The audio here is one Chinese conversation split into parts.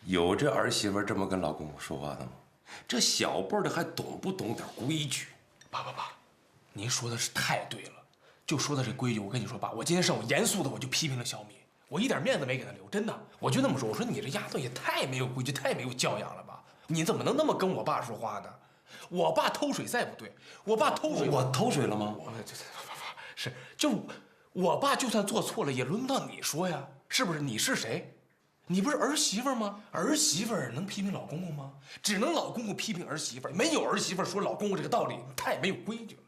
有这儿媳妇这么跟老公说话的吗？这小辈的还懂不懂点规矩？爸，您说的是太对了。就说到这规矩，我跟你说爸，我今天上午严肃的我就批评了小米，我一点面子没给她留，真的，我就那么说，我说你这丫头也太没有规矩，太没有教养了吧？你怎么能那么跟我爸说话呢？我爸偷水再不对，我爸偷水，我偷水了吗？是，就我爸就算做错了，也轮不到你说呀，是不是？你是谁？你不是儿媳妇吗？儿媳妇能批评老公公吗？只能老公公批评儿媳妇，没有儿媳妇说老公公这个道理，太没有规矩了。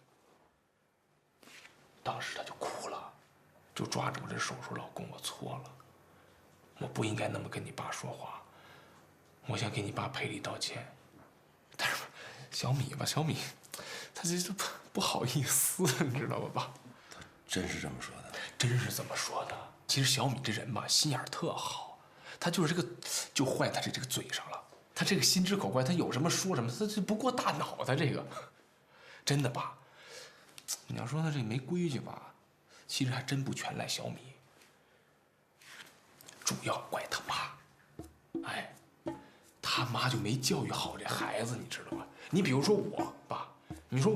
当时他就哭了，就抓着我这手说：“老公，我错了，我不应该那么跟你爸说话，我想给你爸赔礼道歉。”但是小米，他这不好意思，你知道吧，爸？他真是这么说的？真是这么说的。其实小米这人吧，心眼特好，他就是这个，就坏他这个嘴上了。他这个心直口快，他有什么说什么，他这不过大脑，他这个，真的爸。你要说他这没规矩吧，其实还真不全赖小米，主要怪他妈。哎，他妈就没教育好这孩子，你知道吗？你比如说我爸，你说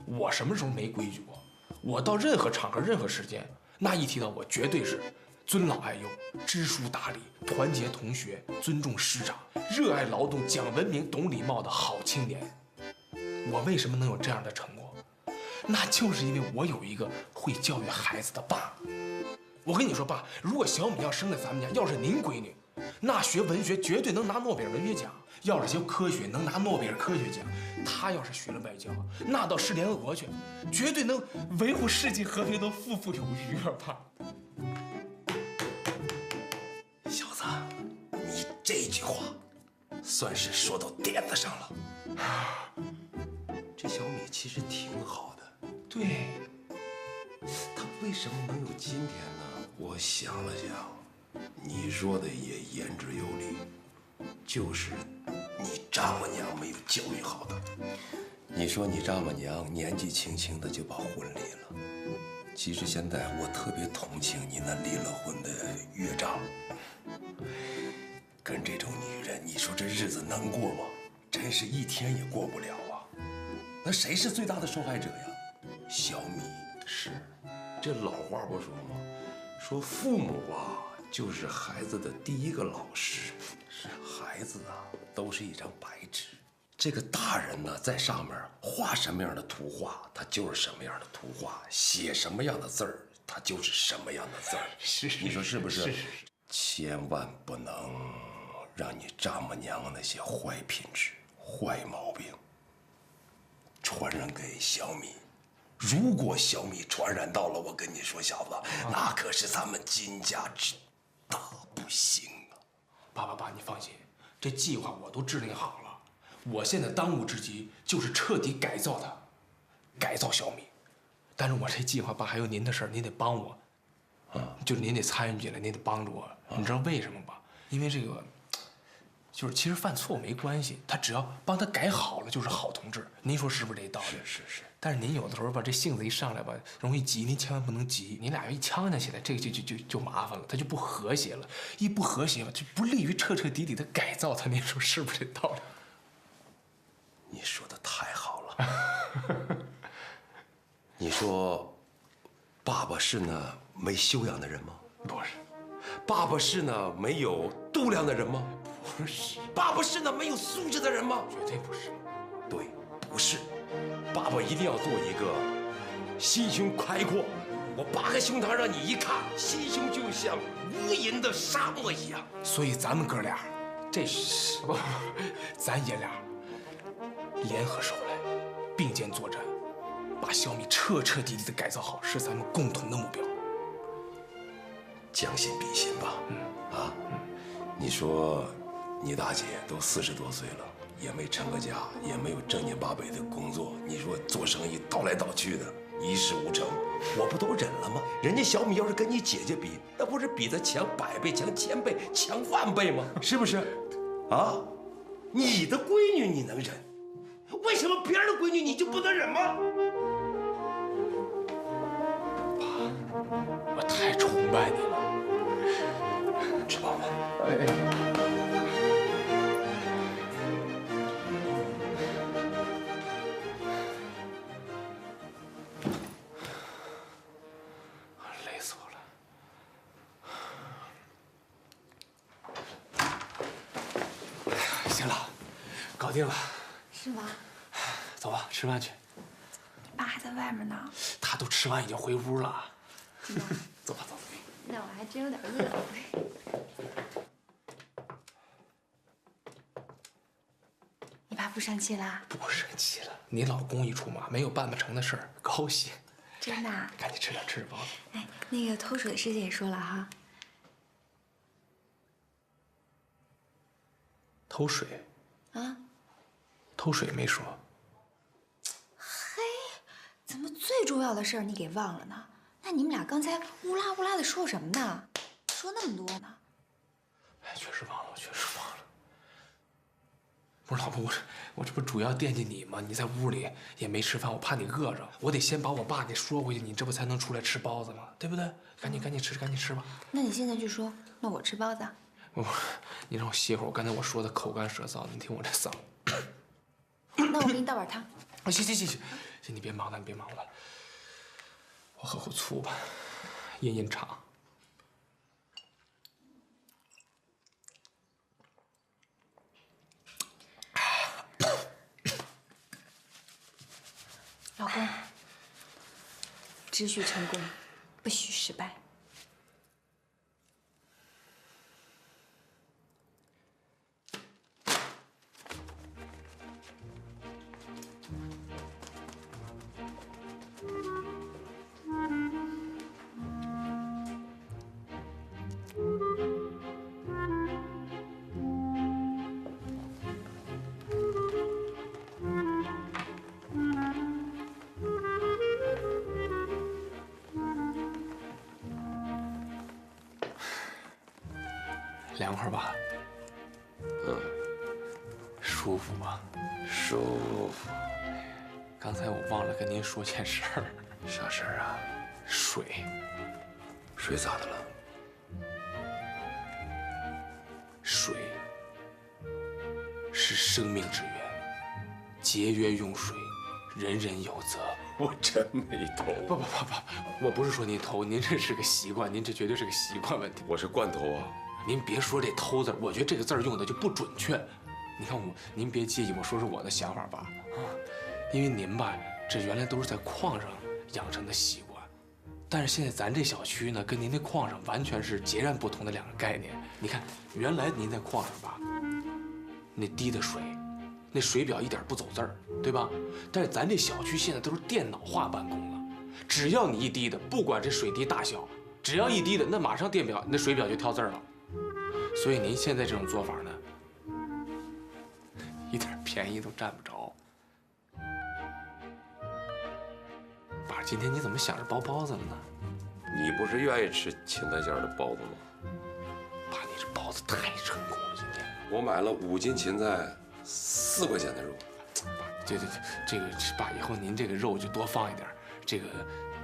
我什么时候没规矩过？我到任何场合、任何时间，那一提到我，绝对是尊老爱幼、知书达理、团结同学、尊重师长、热爱劳动、讲文明、懂礼貌的好青年。我为什么能有这样的成果？那就是因为我有一个会教育孩子的爸。我跟你说，爸，如果小米要生在咱们家，要是您闺女，那学文学绝对能拿诺贝尔文学奖；要是学科学，能拿诺贝尔科学奖。她要是学了外交，那到世联合国去，绝对能维护世界和平，能富富有余啊，爸。小子，你这句话算是说到点子上了。这小米其实挺好的，对，他为什么能有今天呢？我想了想，你说的也言之有理，就是你丈母娘没有教育好他。你说你丈母娘年纪轻轻的就把婚离了，其实现在我特别同情你那离了婚的岳丈，跟这种女人，你说这日子能过吗？真是一天也过不了啊。那谁是最大的受害者呀？小米。是，这老话不说吗？说父母啊，就是孩子的第一个老师。是，孩子啊，都是一张白纸。这个大人呢，在上面画什么样的图画，他就是什么样的图画；写什么样的字儿，他就是什么样的字儿。是，你说是不是？是。千万不能让你丈母娘那些坏品质、坏毛病传染给小米。如果小米传染到了，我跟你说，小子，那可是咱们金家之大不幸啊！爸，你放心，这计划我都制定好了。我现在当务之急就是彻底改造它，改造小米。但是我这计划，爸，还有您的事儿，您得帮我，就是您得参与进来，您得帮助我。你知道为什么吧？因为这个。就是其实犯错误没关系，他只要帮他改好了就是好同志。您说是不是这道理？是。但是您有的时候吧，这性子一上来吧，容易急，您千万不能急。你俩一呛起来，这个就麻烦了，他就不和谐了。一不和谐吧，就不利于彻彻底底的改造他。您说是不是这道理？你说的太好了。你说，爸爸是那没修养的人吗？不是。爸爸是那没有度量的人吗？不是。爸爸是那没有素质的人吗？绝对不是。对，不是。爸爸一定要做一个心胸开阔。我扒开胸膛让你一看，心胸就像无垠的沙漠一样。所以咱们哥俩，这是不，咱爷俩联合手来，并肩作战，把小米彻彻底底的改造好，是咱们共同的目标。将心比心吧，你说，你大姐都40多岁了，也没成个家，也没有正经八百的工作，你说做生意倒来倒去的，一事无成，我不都忍了吗？人家小米要是跟你姐姐比，那不是比她强100倍、强1000倍、强10000倍吗？是不是？啊，你的闺女你能忍，为什么别人的闺女你就不能忍吗？我太崇拜你了，吃饱吧。哎。搞定了。是吗？走吧，吃饭去。爸还在外面呢。他都吃完已经回屋了。走吧，走。那我还真有点饿。你爸不生气啦？不生气了。你老公一出马，没有办不成的事儿，高兴。真的？赶紧吃点包子。哎，那个偷水的事情也说了哈。偷水？啊？偷水没说。嘿，怎么最重要的事儿你给忘了呢？那你们俩刚才乌拉乌拉的说什么呢？说那么多呢？哎，确实忘了，我确实忘了。不是老婆，我这不主要惦记你吗？你在屋里也没吃饭，我怕你饿着，我得先把我爸给说回去，你这不才能出来吃包子吗？对不对？赶紧吃吧。那你现在就说，那我吃包子。你让我歇会儿，我刚才我说的口干舌燥，你听我这嗓子。那我给你倒碗汤。行，你别忙了，我喝口醋吧，饮茶。老公，只许成功，不许失败。凉快吧？舒服吧？舒服。刚才我忘了跟您说件事儿。啥事儿啊？水。水咋的了？水是生命之源，节约用水，人人有责。我真没偷。不，我不是说您偷，您这是个习惯，您这绝对是个习惯问题。我是惯偷啊。您别说这偷字，我觉得这个字用的就不准确。你看您别介意我说是我的想法吧，啊，因为您吧，这原来都是在矿上养成的习惯，但是现在咱这小区呢，跟您那矿上完全是截然不同的两个概念。你看，原来您在矿上吧，那滴的水，那水表一点不走字儿，对吧？但是咱这小区现在都是电脑化办公了，只要你一滴的，不管这水滴大小，只要一滴的，那马上电表那水表就跳字儿了。所以您现在这种做法呢，一点便宜都占不着。爸，今天你怎么想着包包子了呢？你不是愿意吃芹菜馅的包子吗？爸，你这包子太成功了，今天。我买了5斤芹菜，4块钱的肉。对，这个爸，以后您这个肉就多放一点，这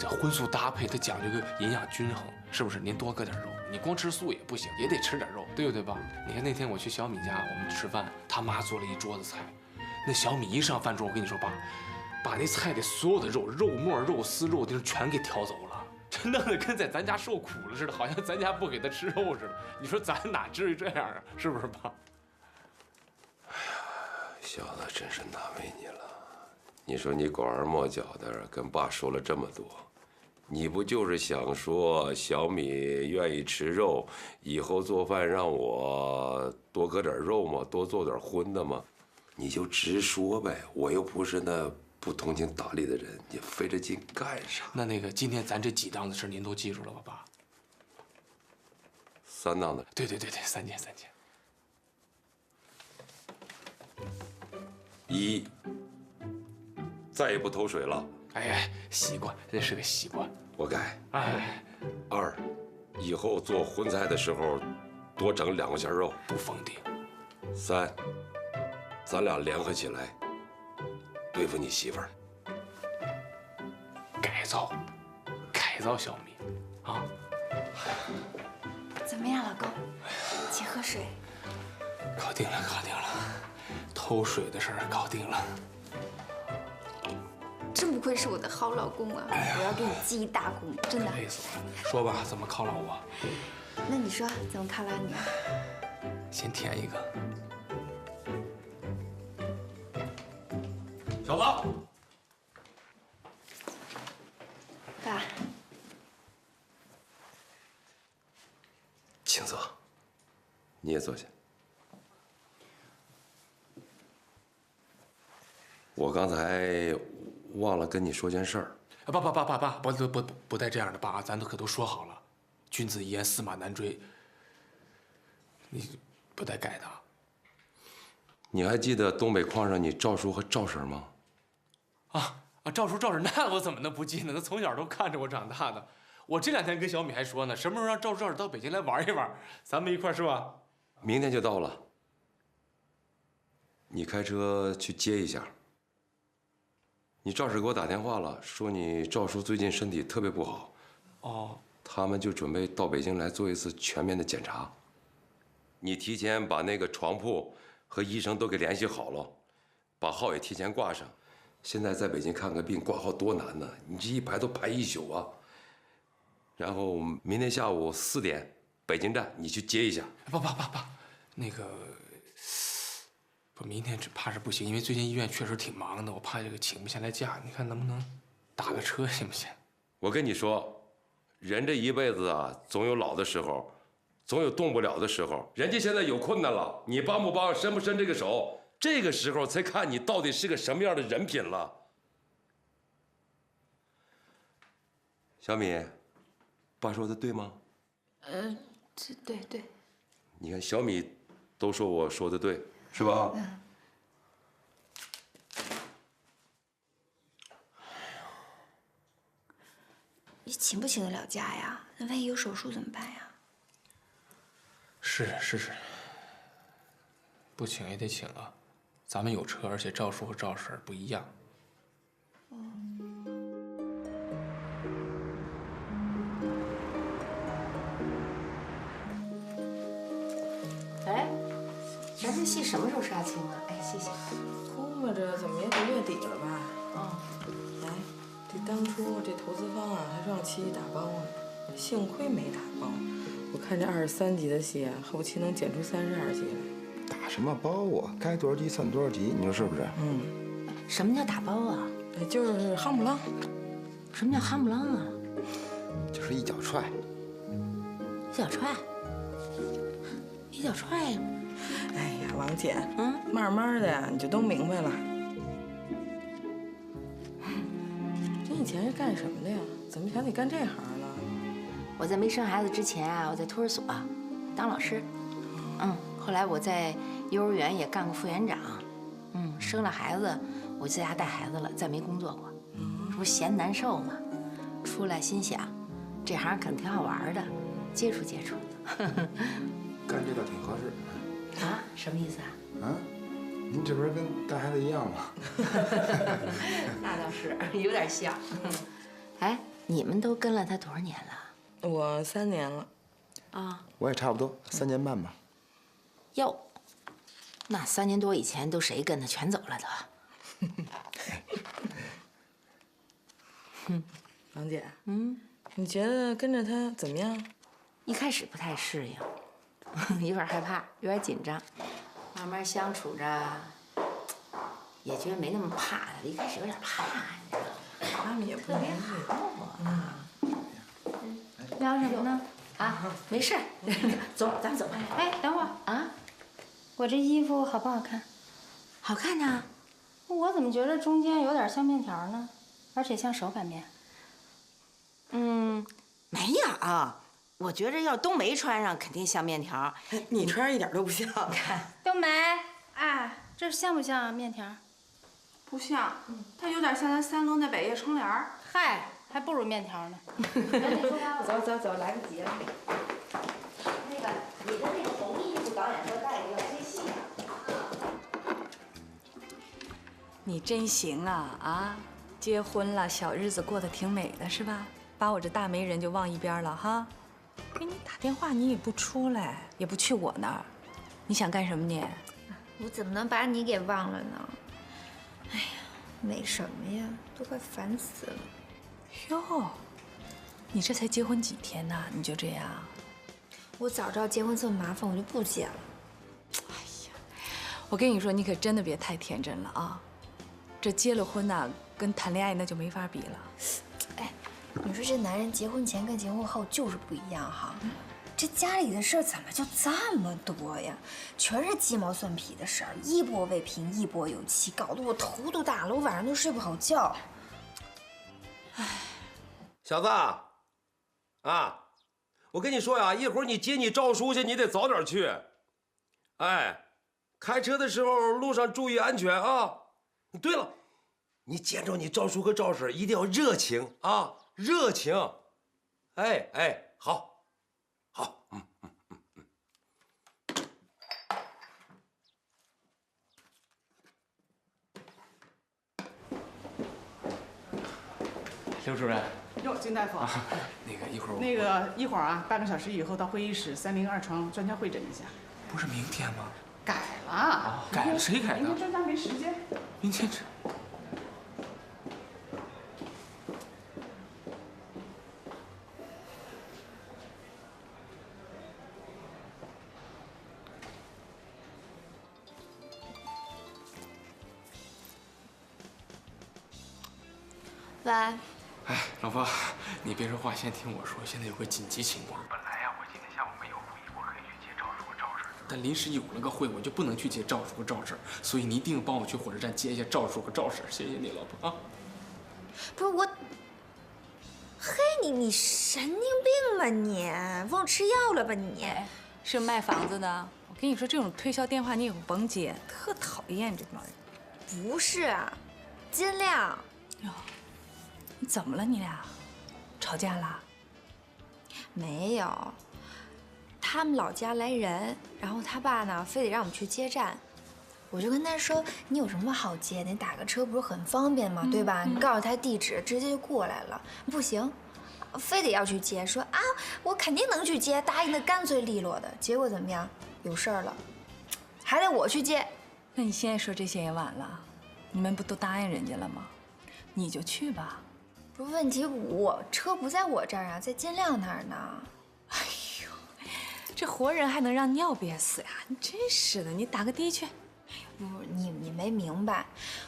荤素搭配，它讲究个营养均衡，是不是？您多搁点肉，你光吃素也不行，也得吃点肉，对不对吧？你看那天我去小米家，我们吃饭，他妈做了一桌子菜，那小米一上饭桌，我跟你说，爸，把那菜里所有的肉末、肉丝、肉丁全给挑走了，这弄得跟在咱家受苦了似的，好像咱家不给他吃肉似的。你说咱哪至于这样啊？是不是，爸？哎呀，小子真是难为你了。你说你拐弯抹角的跟爸说了这么多。你不就是想说小米愿意吃肉，以后做饭让我多搁点肉吗？多做点荤的吗？你就直说呗，我又不是那不通情达理的人，你费这劲干啥？那个今天咱这几档子事您都记住了吧，爸？3档的。对，3件。1，再也不偷水了。哎，习惯，这是个习惯，我改。哎，2，以后做荤菜的时候多整2个馅肉，不封顶。3，咱俩联合起来对付你媳妇儿。改造小米，啊！怎么样，老公？一起喝水。搞定了，偷水的事儿搞定了。真不愧是我的好老公啊！我要给你记一大功，真的。累死我了！说吧，怎么犒劳我？那你说怎么犒劳你啊？先舔一个。小子，爸，青泽，你也坐下。我刚才忘了跟你说件事儿。爸，不带这样的，爸，咱可都说好了，君子一言，驷马难追。你不带改的。你还记得东北矿上你赵叔和赵婶吗？赵叔赵婶，那我怎么能不记得？那从小都看着我长大的。我这2天跟小米还说呢，什么时候让赵叔赵婶到北京来玩一玩，咱们一块儿是吧？明天就到了。你开车去接一下。你赵婶给我打电话了，说你赵叔最近身体特别不好。哦，他们就准备到北京来做一次全面的检查。你提前把那个床铺和医生都给联系好了，把号也提前挂上。现在在北京看个病挂号多难呢，你这一排都排1宿啊。然后明天下午4点，北京站你去接一下。爸，那个，不，明天怕是不行，因为最近医院确实挺忙的，我怕这个请不下来假。你看能不能打个车行不行？我跟你说，人这一辈子啊，总有老的时候，总有动不了的时候。人家现在有困难了，你帮不帮，伸不伸这个手，这个时候才看你到底是个什么样的人品了。小米，爸说的对吗？对。你看小米都说我说的对，是吧？你请不请得了假呀？那万一有手术怎么办呀？是，不请也得请啊。咱们有车，而且赵叔和赵婶不一样。哎，咱这戏什么时候杀青啊？哎，谢谢。估摸着怎么也得月底了吧？哎，这当初这投资方啊还让七打包呢，幸亏没打包。我看这23集的戏啊，后期能剪出32集来。打什么包啊？该多少集算多少集，你说是不是？什么叫打包啊？就是夯不啷。什么叫夯不啷啊？就是一脚踹。一脚踹？一脚踹？哎呀，王姐，慢慢的呀，你就都明白了。你以前是干什么的呀？怎么想起干这行了？我在没生孩子之前啊，我在托儿所当老师。后来我在幼儿园也干过副园长。生了孩子，我就在家带孩子了，再没工作过。这不嫌难受吗？出来心想，这行可能挺好玩的，接触接触。干这倒挺合适。啊？什么意思啊？您这不是跟带孩子一样吗？那倒是有点像。哎，你们都跟了他多少年了？我3年了。我也差不多3年半吧。哟，那3年多以前都谁跟他全走了都？王姐，你觉得跟着他怎么样？一开始不太适应，有点害怕，有点紧张。慢慢相处着，也觉得没那么怕了。一开始有点怕，你知道吗？他们也不容易。聊什么呢？没事，走，咱们走吧。哎，等会儿啊，我这衣服好不好看？好看呢。我怎么觉得中间有点像面条呢？而且像手擀面。没有，我觉着要冬梅穿上肯定像面条。你穿上一点都不像。看，冬梅，哎，这像不像面条？不像，它有点像咱三楼那百叶窗帘儿。嗨，还不如面条呢。走，来不及了。那个，你的那个红衣服，导演说带着要接戏啊。你真行啊！结婚了，小日子过得挺美的，是吧？把我这大媒人就忘一边了哈。给你打电话你也不出来，也不去我那儿，你想干什么你？我怎么能把你给忘了呢？哎呀，美什么呀？都快烦死了。哟，你这才结婚几天呢？你就这样？我早知道结婚这么麻烦，我就不结了。我跟你说，你可真的别太天真了啊！这结了婚呐，跟谈恋爱那就没法比了。哎，你说这男人结婚前跟结婚后就是不一样哈。这家里的事儿怎么就这么多呀？全是鸡毛蒜皮的事儿，一波未平一波又起，搞得我头都大了，我晚上都睡不好觉。哎，小子，啊，我跟你说呀，一会儿你接你赵叔去，你得早点去。哎，开车的时候路上注意安全啊。对了，你见着你赵叔和赵婶一定要热情啊，热情。哎哎，好。好，刘主任。哟，金大夫。那个一会儿。一会儿啊，半个小时以后到会议室302床专家会诊一下。不是明天吗？改了。啊，改了？谁改的？明天专家没时间。明天这。喂。哎，老婆，你别说话，先听我说。现在有个紧急情况。本来呀，我今天下午没有会议，我可以去接赵叔和赵婶。但临时有了个会，我就不能去接赵叔和赵婶，所以你一定帮我去火车站接一下赵叔和赵婶。谢谢你，老婆啊。不是我。嘿，你神经病吧你？忘吃药了吧你？是卖房子的。我跟你说，这种推销电话你也甭接，特讨厌这帮人。不是，金亮。哟。你怎么了？你俩吵架了？没有，他们老家来人，然后他爸呢非得让我们去接站，我就跟他说，你有什么好接的？你打个车不是很方便吗？对吧？你告诉他地址，直接就过来了。不行，非得要去接，说啊，我肯定能去接，答应的干脆利落的。结果怎么样？有事儿了，还得我去接。那你现在说这些也晚了，你们不都答应人家了吗？你就去吧。不是问题，我车不在我这儿啊，在金亮那儿呢。哎呦，这活人还能让尿憋死呀？你真是的，你打个的去。不是你没明白，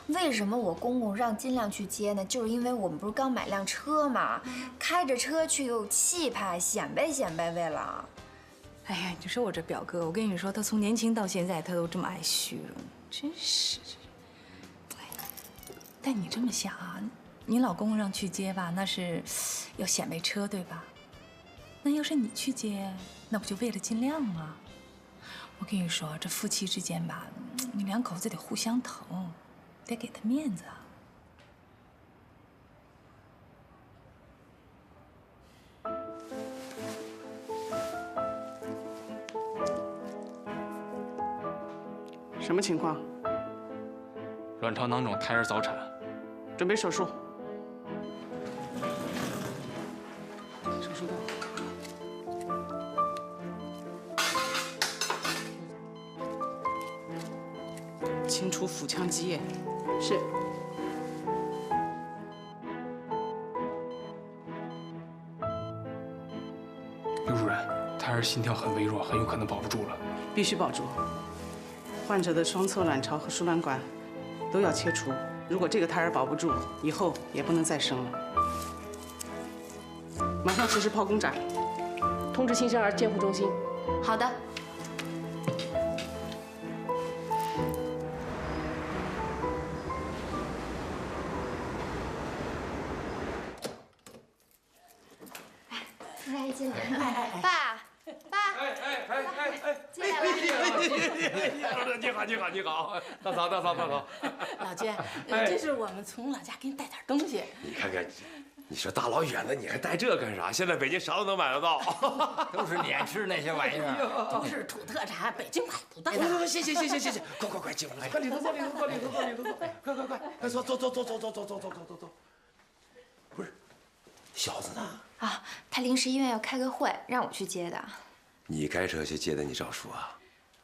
为什么我公公让金亮去接呢？就是因为我们不是刚买辆车嘛，开着车去有气派，显摆显摆为了。哎呀，你说我这表哥，我跟你说，他从年轻到现在，他都这么爱虚荣，真是。哎，但你这么想啊？你老公让去接吧，那是要显摆车，对吧？那要是你去接，那不就为了金亮吗？我跟你说，这夫妻之间吧，你两口子得互相疼，得给他面子啊。什么情况？卵巢囊肿，胎儿早产，准备手术。手术刀。清除腹腔积液。是。刘主任，胎儿心跳很微弱，很有可能保不住了。必须保住。患者的双侧卵巢和输卵管都要切除。如果这个胎儿保不住，以后也不能再生了。马上实施剖宫斩。通知新生儿监护中心。好的。来，进来。爸。进来了。你好，大嫂。老娟，这是我们从老家给你带点东西。你看看，你说大老远的你还带这干啥？现在北京啥都能买得到，都是你爱吃那些玩意儿，都是土特产，北京买不到。谢，快进屋，快里头坐，快坐。不是，小子呢？啊，他临时医院要开个会，让我去接的。你开车去接的你赵叔啊？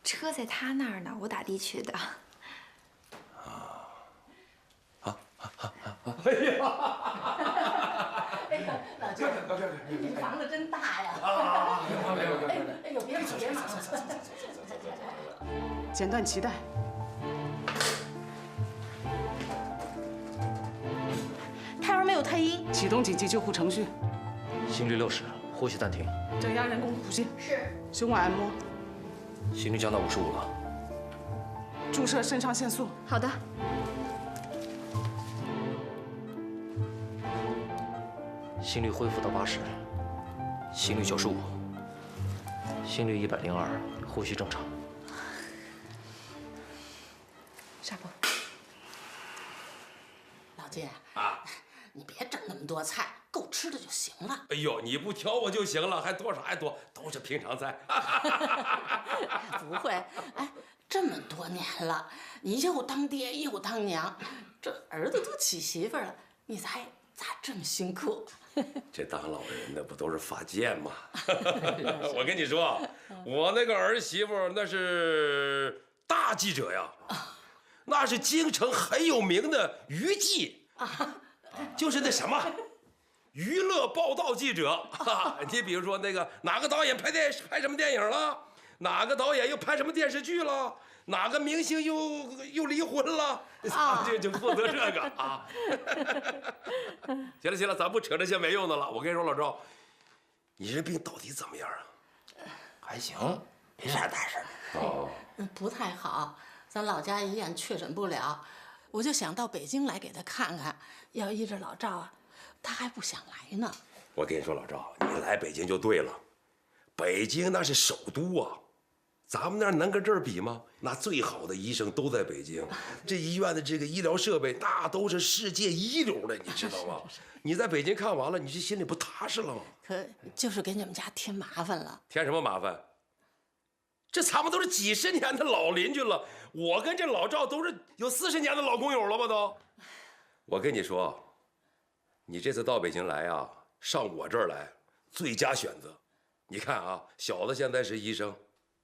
车在他那儿呢，我打的去的。哎呀！老娟，你这房子真大呀！哎呦，别忙。剪断脐带。太医，启动紧急救护程序。心率60，呼吸暂停。正压人工呼吸。是。胸外按摩。心率降到55了。注射肾上腺素。好的。心率恢复到80，心率95，心率102，呼吸正常。下播。老金啊，你别整那么多菜，够吃的就行了。哎呦，你不挑我就行了，还多啥呀多，都是平常菜。不会，哎，这么多年了，你又当爹又当娘，这儿子都娶媳妇了，你咋这么辛苦？这当老人的不都是发贱吗？我跟你说，我那个儿媳妇那是大记者呀，那是京城很有名的娱记，就是那什么娱乐报道记者。你比如说那个哪个导演拍什么电影了，哪个导演又拍什么电视剧了，哪个明星又离婚了，就负责这个啊。行了，咱不扯这些没用的了。我跟你说，老赵，你这病到底怎么样啊？还行，没啥大事。哦，不太好，咱老家医院确诊不了，我就想到北京来给他看看。要依着老赵啊，他还不想来呢。我跟你说，老赵，你来北京就对了，北京那是首都啊。咱们那儿能跟这儿比吗？那最好的医生都在北京，这医院的这个医疗设备那都是世界一流的，你知道吗？你在北京看完了，你这心里不踏实了吗？可就是给你们家添麻烦了。添什么麻烦？这咱们都是几十年的老邻居了，我跟这老赵都是有40年的老工友了吧都。我跟你说，你这次到北京来啊，上我这儿来，最佳选择。你看啊，小子现在是医生。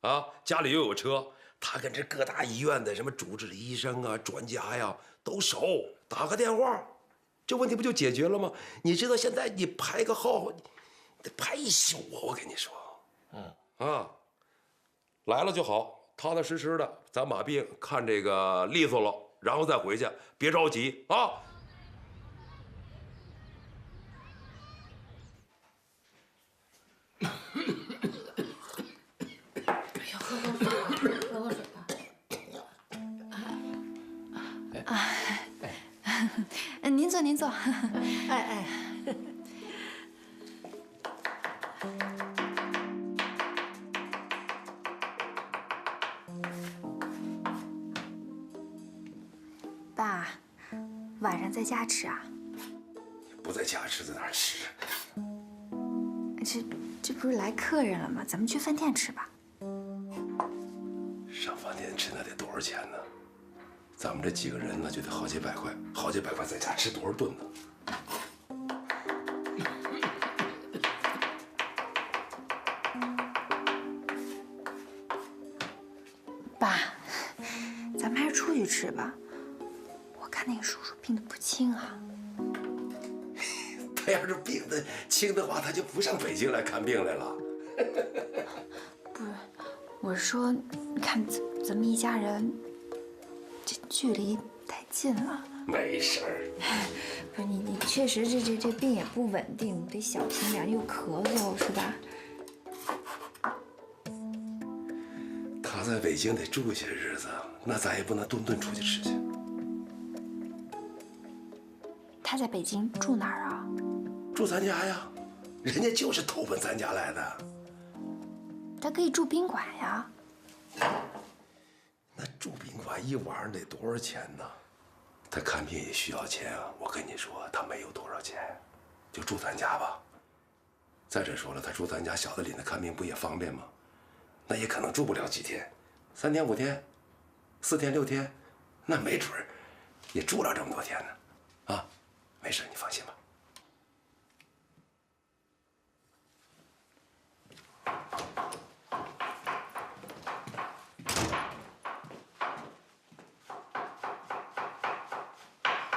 啊，家里又有车，他跟这各大医院的什么主治医生啊、专家呀都熟，打个电话，这问题不就解决了吗？你知道现在你排个号，你得排一宿啊！我跟你说，来了就好，踏踏实实的，咱把病看这个利索了，然后再回去，别着急啊。喝口水吧。您坐，您坐。哎。爸，晚上在家吃啊？不在家吃，在哪儿吃？这不是来客人了吗？咱们去饭店吃吧。上饭店吃那得多少钱呢？咱们这几个人那就得好几百块，好几百块在家吃多少顿呢？爸，咱们还是出去吃吧。我看那个叔叔病得不轻啊。他要是病得轻的话，他就不上北京来看病来了。不是，我是说，你看咱们一家人，这距离太近了。没事儿。不是你确实这病也不稳定，得小心点，又咳嗽是吧？他在北京得住些日子，那咱也不能顿顿出去吃去。他在北京住哪儿啊？住咱家呀，人家就是投奔咱家来的。他可以住宾馆呀。那住宾馆一晚上得多少钱呢？他看病也需要钱啊。我跟你说，他没有多少钱，就住咱家吧。再者说了，他住咱家，小子领他看病不也方便吗？那也可能住不了几天，3天5天，4天6天，那没准儿也住了这么多天呢。啊，没事，你放心吧。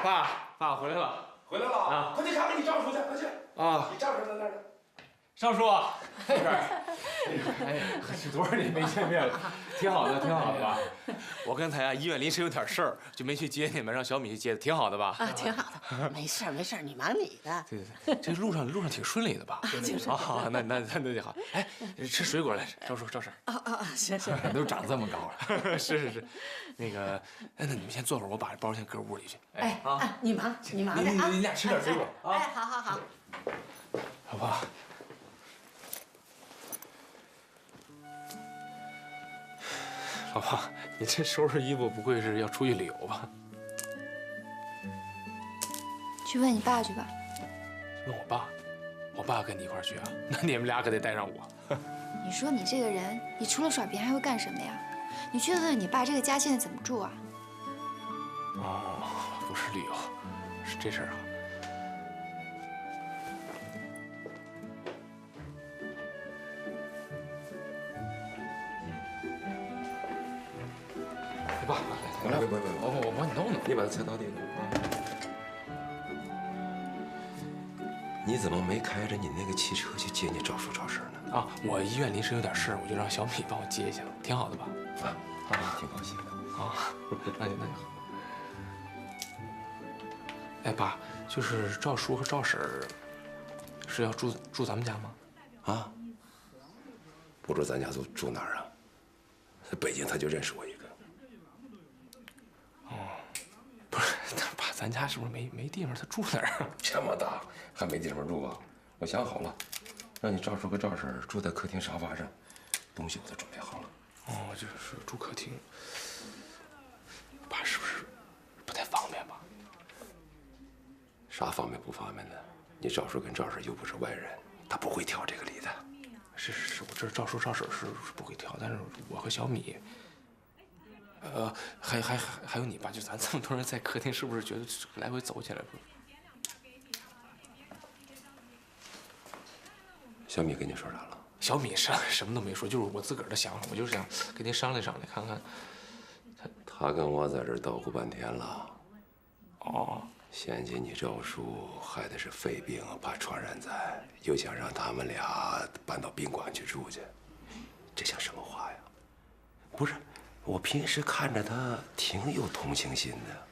爸，我回来了。回来了啊！快去看看你丈夫去，快去。啊，你丈夫在那儿呢。尚书，这边。哎，这多少年没见面了，挺好的，挺好的吧？我刚才啊医院临时有点事儿，就没去接你们，让小米去接的，挺好的吧？啊，挺好的，没事儿没事儿，你忙你的。对对对，这路上挺顺利的吧？就是好，那就好。哎，吃水果来，赵婶。行，都长这么高了。是，那个，那你们先坐会儿，我把这包先搁屋里去。哎，你忙的啊。你俩吃点水果啊。哎，好。老婆。老婆，你这收拾衣服不会是要出去旅游吧？去问你爸去吧。问我爸跟你一块儿去啊？那你们俩可得带上我。你说你这个人，你除了耍别人还会干什么呀？你去问问你爸，这个家现在怎么住啊？哦，不是旅游，是这事儿啊。你爸，来，别，我帮你弄弄。你把菜倒地了啊！你怎么没开着你那个汽车去接你赵叔赵婶呢？啊，我医院临时有点事，我就让小米帮我接一下，挺好的吧？挺高兴的啊。那就好。哎，爸，就是赵叔和赵婶是要住咱们家吗？啊？不住咱家住哪儿啊？北京他就认识我一个。不是，爸，咱家是不是没地方？他住哪儿啊？这么大还没地方住啊？我想好了，让你赵叔和赵婶住在客厅沙发上，东西我都准备好了。哦，就是住客厅。爸，是不是不太方便吧？啥方便不方便的？你赵叔跟赵婶又不是外人，他不会挑这个理的。是，我知道赵叔赵婶是不会挑，但是我和小米。还有你爸，就咱这么多人在客厅，是不是觉得来回走起来不？小米跟你说啥了？小米什么都没说，就是我自个儿的想法，我就是想跟您商量商量，看看。他跟我在这儿叨咕半天了。哦。嫌弃你赵叔害的是肺病，怕传染咱，又想让他们俩搬到宾馆去住去，这像什么话呀？不是。我平时看着他挺有同情心的，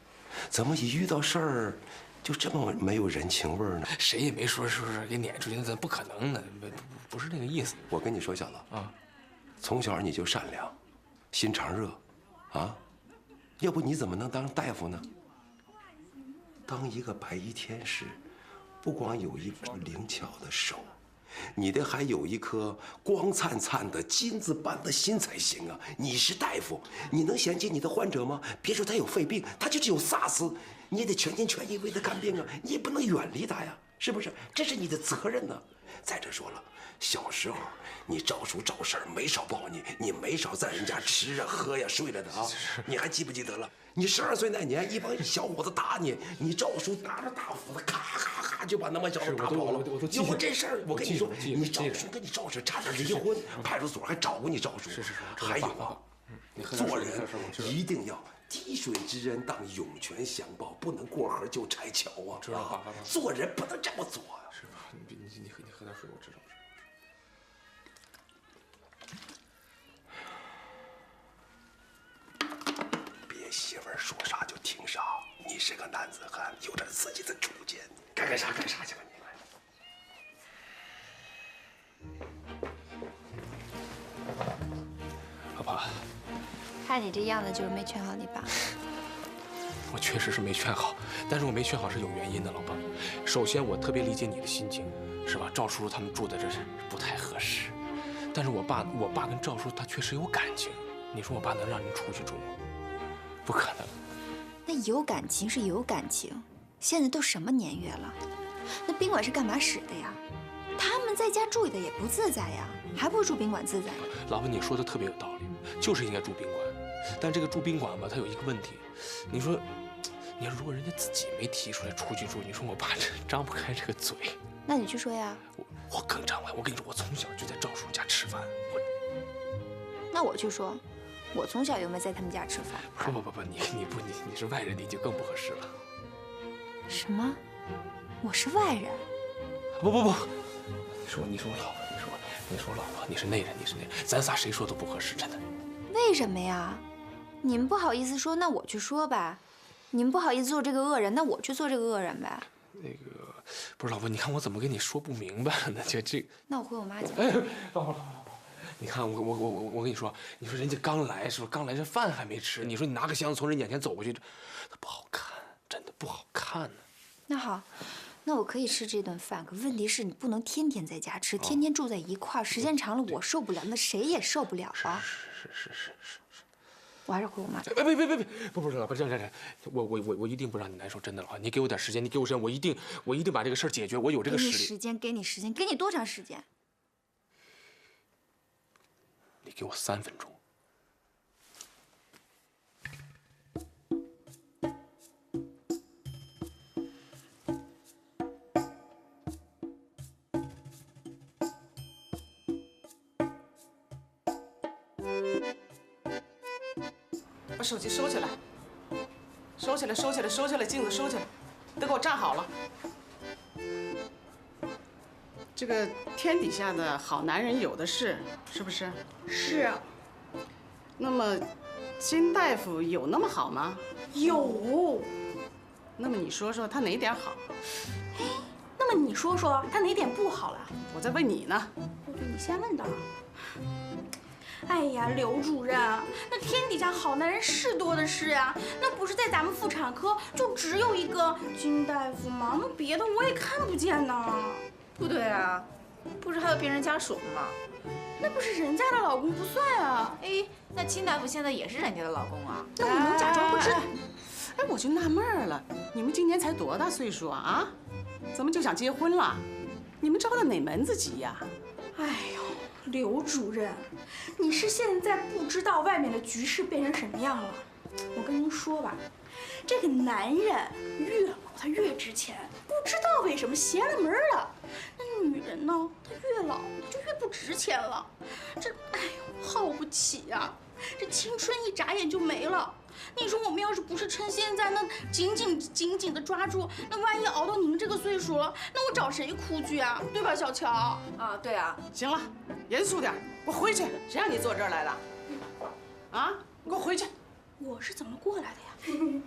怎么一遇到事儿就这么没有人情味儿呢？谁也没说给撵出去，那不可能的，不是那个意思。我跟你说，小子啊，从小你就善良，心肠热，啊，要不你怎么能当大夫呢？当一个白衣天使，不光有一双灵巧的手。你得还有一颗光灿灿的金子般的心才行啊！你是大夫，你能嫌弃你的患者吗？别说他有肺病，他就是有SARS，你也得全心全意为他看病啊！你也不能远离他呀，是不是？这是你的责任呢。再者说了，小时候你赵叔赵婶没少抱你，你没少在人家吃啊喝呀睡了的啊，你还记不记得了？你12岁那年，一帮小伙子打你，你赵叔拿着大斧子咔咔咔就把那帮小子打跑了。有过这事儿，我跟你说，你赵叔跟你赵婶差点离婚，派出所还找过你赵叔。还有啊，做人一定要滴水之恩当涌泉相报，不能过河就拆桥啊！知道爸。做人不能这么做啊！是，你喝点水，我知道。媳妇儿说啥就听啥，你是个男子汉，有点自己的主见，该干啥干啥去吧你。老婆，看你这样子，就是没劝好你爸。我确实是没劝好，但是我没劝好是有原因的，老婆。首先，我特别理解你的心情，是吧？赵叔叔他们住在这不太合适，但是我爸跟赵叔他确实有感情，你说我爸能让您出去住吗？不可能。那有感情是有感情，现在都什么年月了？那宾馆是干嘛使的呀？他们在家住的也不自在呀，还不如住宾馆自在呢。老婆，你说的特别有道理，就是应该住宾馆。但这个住宾馆吧，它有一个问题，你说如果人家自己没提出来出去住，你说我爸这张不开这个嘴。那你去说呀。我更张歪。我跟你说，我从小就在赵叔家吃饭。那我去说。我从小又没在他们家吃饭。不，你是外人，你就更不合适了。什么？我是外人？不，你说我老婆，你说你说老婆，你是内人，你是内人，咱仨谁说都不合适，真的。为什么呀？你们不好意思说，那我去说呗。你们不好意思做这个恶人，那我去做这个恶人呗。那个不是老婆，你看我怎么跟你说不明白了呢？这……那我回我妈家。哎，老婆，你看我跟你说，你说人家刚来是吧？刚来这饭还没吃，你说你拿个箱子从人眼前走过去，它不好看，真的不好看呢。那好。那我可以吃这顿饭，可问题是你不能天天在家吃，天天住在一块儿，时间长了我受不了，那谁也受不了啊！是。我还是回我妈。别，不是老婆，这样，我一定不让你难受，真的老婆，你给我点时间，你给我时间，我一定把这个事儿解决，我有这个实力。给你时间，给你多长时间？你给我3分钟。把手机收起来，收起来，镜子收起来，都给我站好了。这个天底下的好男人有的是，是不是？是。那么，金大夫有那么好吗？有。那么你说说他哪点好？哎，那么你说说他哪点不好了？我在问你呢。对，你先问的。哎呀，刘主任，那天底下好男人是多的是呀，那不是在咱们妇产科就只有一个金大夫吗？那别的我也看不见呢。不对啊，不是还有别人家属吗？那不是人家的老公不算啊。哎，那金大夫现在也是人家的老公啊。那我能假装不知？哎，我就纳闷了，你们今年才多大岁数啊？啊，怎么就想结婚了？你们着的哪门子急呀？哎呦。刘主任，你是现在不知道外面的局势变成什么样了。我跟您说吧，这个男人越老他越值钱，不知道为什么邪了门了。那女人呢，她越老就越不值钱了。这，哎呦，耗不起呀！这青春一眨眼就没了。你说我们要是不是趁现在那紧紧的抓住，那万一熬到你们这个岁数了，那我找谁哭去啊？对吧，小乔？啊，对啊。行了，严肃点，给我回去！谁让你坐这儿来的？啊，你给我回去！我是怎么过来的呀？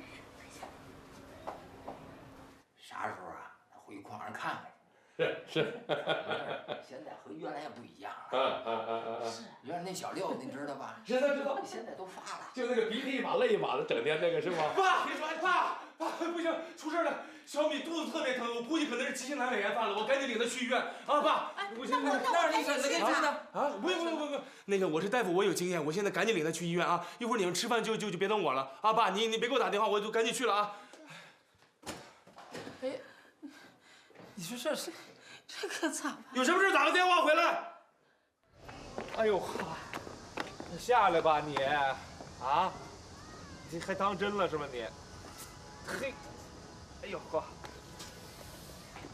啥时候啊？回矿上看看。是。现在和原来也不一样了。是。原来那小六，你知道吧？知道。现在都发了。就那个鼻涕一把泪一把的，整天那个是吗？爸，别说，爸，不行，出事了！小米肚子特别疼，我估计可能是急性阑尾炎犯了，我赶紧领他去医院啊！爸，不行，那你怎么给治的？啊，不用，那个我是大夫，我有经验，我现在赶紧领他去医院啊！一会儿你们吃饭就别等我了啊！爸，你别给我打电话，我就赶紧去了啊！哎，你说这可咋办？有什么事打个电话回来。哎呦，下来吧你，啊，你还当真了是吧你？嘿，哎呦呵，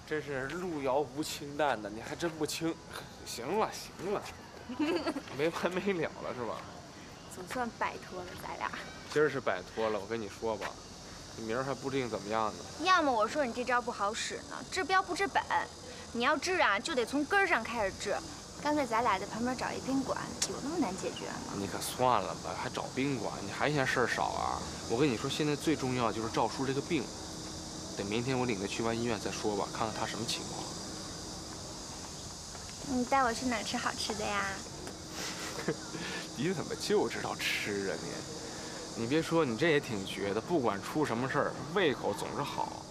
真是路遥无情淡的，你还真不轻。行了，没完没了了是吧？总算摆脱了咱俩。今儿是摆脱了，我跟你说吧，你明儿还不定怎么样呢。要么我说你这招不好使呢，治标不治本。你要治啊，就得从根儿上开始治。干脆咱俩在旁边找一宾馆，有那么难解决吗？你可算了吧，还找宾馆？你还嫌事儿少啊？我跟你说，现在最重要就是赵叔这个病，等明天我领他去完医院再说吧，看看他什么情况。你带我去哪儿吃好吃的呀？你怎么就知道吃啊你？你别说，你这也挺绝的，不管出什么事儿，胃口总是好。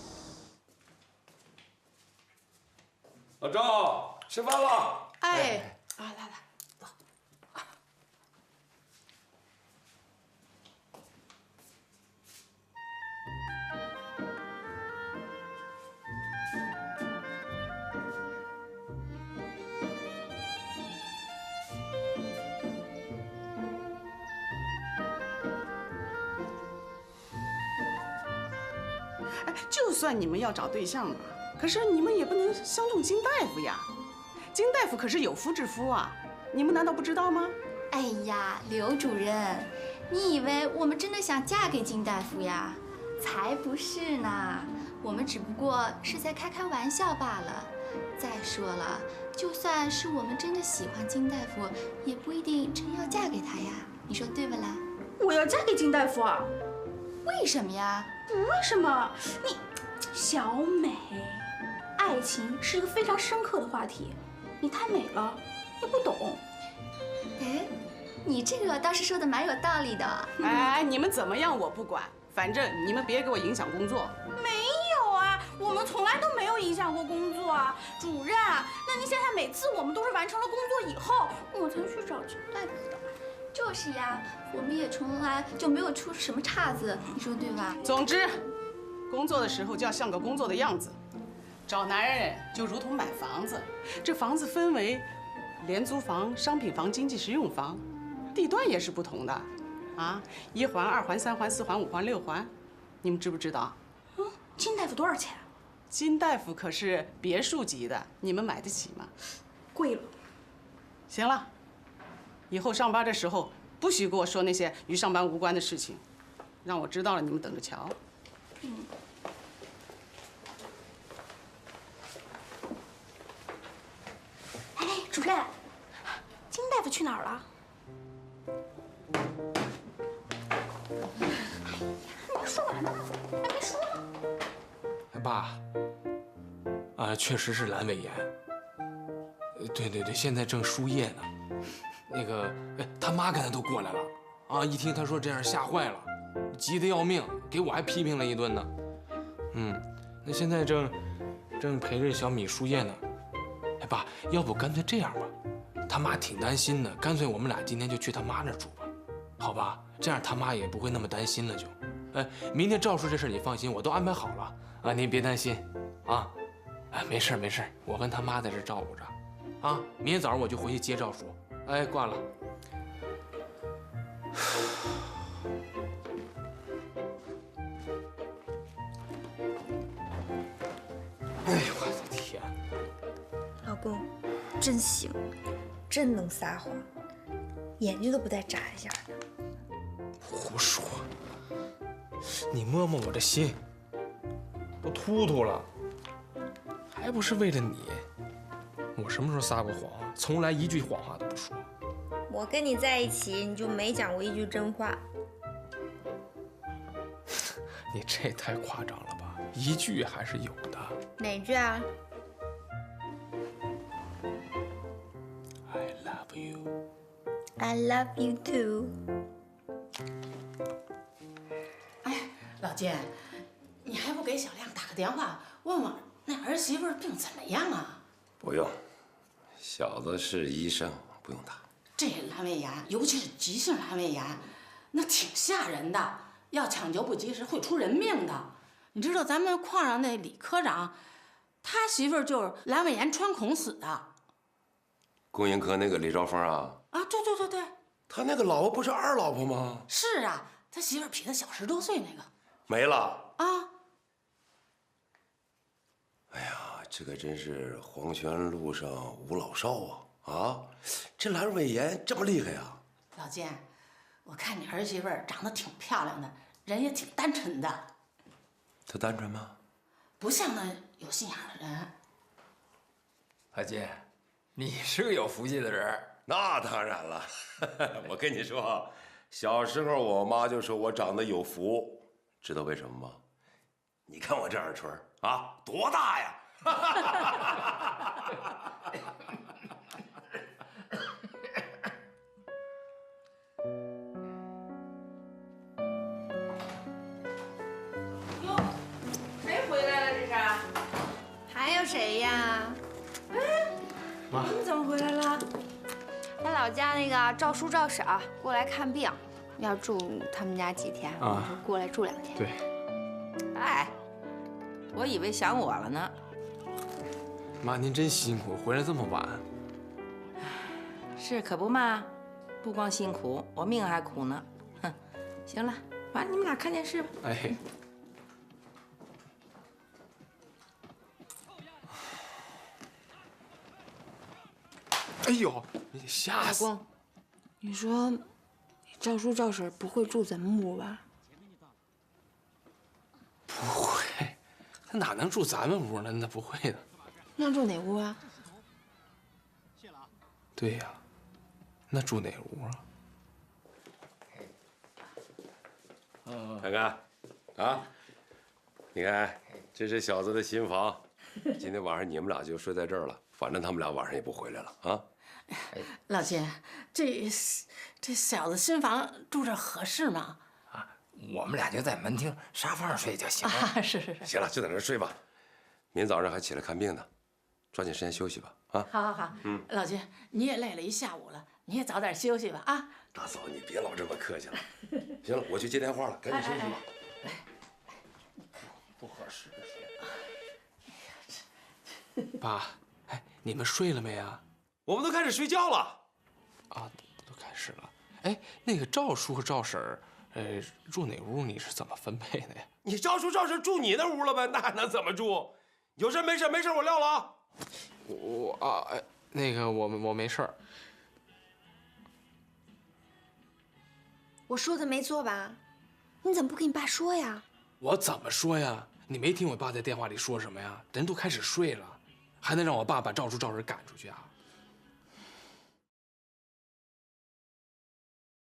老赵，吃饭了。哎，啊，来，走。哎，就算你们要找对象吧，可是你们也不能相中金大夫呀。金大夫可是有夫之夫啊，你们难道不知道吗？哎呀，刘主任，你以为我们真的想嫁给金大夫呀？才不是呢，我们只不过是在开玩笑罢了。再说了，就算是我们真的喜欢金大夫，也不一定真要嫁给他呀。你说对不啦？我要嫁给金大夫啊？为什么呀？为什么？你，小美，爱情是一个非常深刻的话题，你太美了，你不懂。哎，你这个倒是说的蛮有道理的。哎，你们怎么样我不管，反正你们别给我影响工作。没有啊，我们从来都没有影响过工作啊，主任。那您想想，每次我们都是完成了工作以后，我才去找金大夫的。就是呀，我们也从来就没有出什么岔子，你说对吧？总之，工作的时候就要像个工作的样子。找男人就如同买房子，这房子分为廉租房、商品房、经济实用房，地段也是不同的，啊，1环、2环、3环、4环、5环、6环，你们知不知道？金大夫多少钱？金大夫可是别墅级的，你们买得起吗？贵了。行了，以后上班的时候不许给我说那些与上班无关的事情，让我知道了，你们等着瞧。哎，主任，金大夫去哪儿了？没说完呢，还没说呢。爸，确实是阑尾炎。对，现在正输液呢。那个，他妈刚才都过来了，一听他说这样，吓坏了，急得要命，给我还批评了一顿呢。那现在正陪着小米输液呢。哎，爸，要不干脆这样吧，他妈挺担心的，干脆我们俩今天就去他妈那儿住吧，好吧？这样他妈也不会那么担心了就。明天赵叔这事你放心，我都安排好了啊，您别担心啊。没事，我跟他妈在这照顾着，明天早上我就回去接赵叔。挂了。哎呦我的天！老公，真行，真能撒谎，眼睛都不带眨一下的。胡说！你摸摸我这心，都突突了，还不是为了你？我什么时候撒过谎啊？从来一句谎话都不说。我跟你在一起，你就没讲过一句真话。你这也太夸张了吧？一句还是有的。哪句啊 ？I love you. I love you too. 哎，老金，你还不给小亮打个电话，问问那儿媳妇病怎么样啊？不用，小子是医生，不用打。这阑尾炎，尤其是急性阑尾炎，那挺吓人的，要抢救不及时会出人命的。你知道咱们矿上那李科长，他媳妇儿就是阑尾炎穿孔死的。供应科那个李兆峰啊？对。他那个老婆不是二老婆吗？是啊，他媳妇儿比他小10多岁那个。没了。啊。哎呀，这个真是黄泉路上无老少啊！这阑尾炎这么厉害呀？老金，我看你儿媳妇儿长得挺漂亮的，人也挺单纯的。她单纯吗？不像那有心眼的人。阿金，你是个有福气的人。那当然了，我跟你说，小时候我妈就说我长得有福，知道为什么吗？你看我这耳垂啊，多大呀！哟，谁回来了？这是？还有谁呀？妈，你怎么回来了？他老家那个赵叔赵婶过来看病，要住他们家几天，我说过来住2天。对。哎，我以为想我了呢。妈，您真辛苦，回来这么晚。是可不嘛，不光辛苦，我命还苦呢。哼，行了，完了你们俩看电视吧。哎。哎呦，你吓死！老公，你说赵叔赵婶不会住咱们屋吧？不会，他哪能住咱们屋呢？那不会的。那住哪屋啊？对呀，那住哪屋啊？看看，啊，你看，这是小子的新房，今天晚上你们俩就睡在这儿了，反正他们俩晚上也不回来了啊。老金，这小子新房住这合适吗？我们俩就在门厅沙发上睡就行了。啊，是。行了，就在那儿睡吧，明早上还起来看病呢，抓紧时间休息吧。啊，好，老金，你也累了一下午了，你也早点休息吧啊。大嫂，你别老这么客气了。行了，我去接电话了，赶紧休息吧。不合适。爸，哎，你们睡了没啊？我们都开始睡觉了。啊，都开始了。哎，那个赵叔和赵婶儿，住哪屋？你是怎么分配的呀？你赵叔赵婶住你那屋了呗？那还能怎么住？有事没事我撂了啊。那个我没事儿。我说的没错吧？你怎么不跟你爸说呀？我怎么说呀？你没听我爸在电话里说什么呀？人都开始睡了，还能让我爸把赵叔赵婶赶出去啊？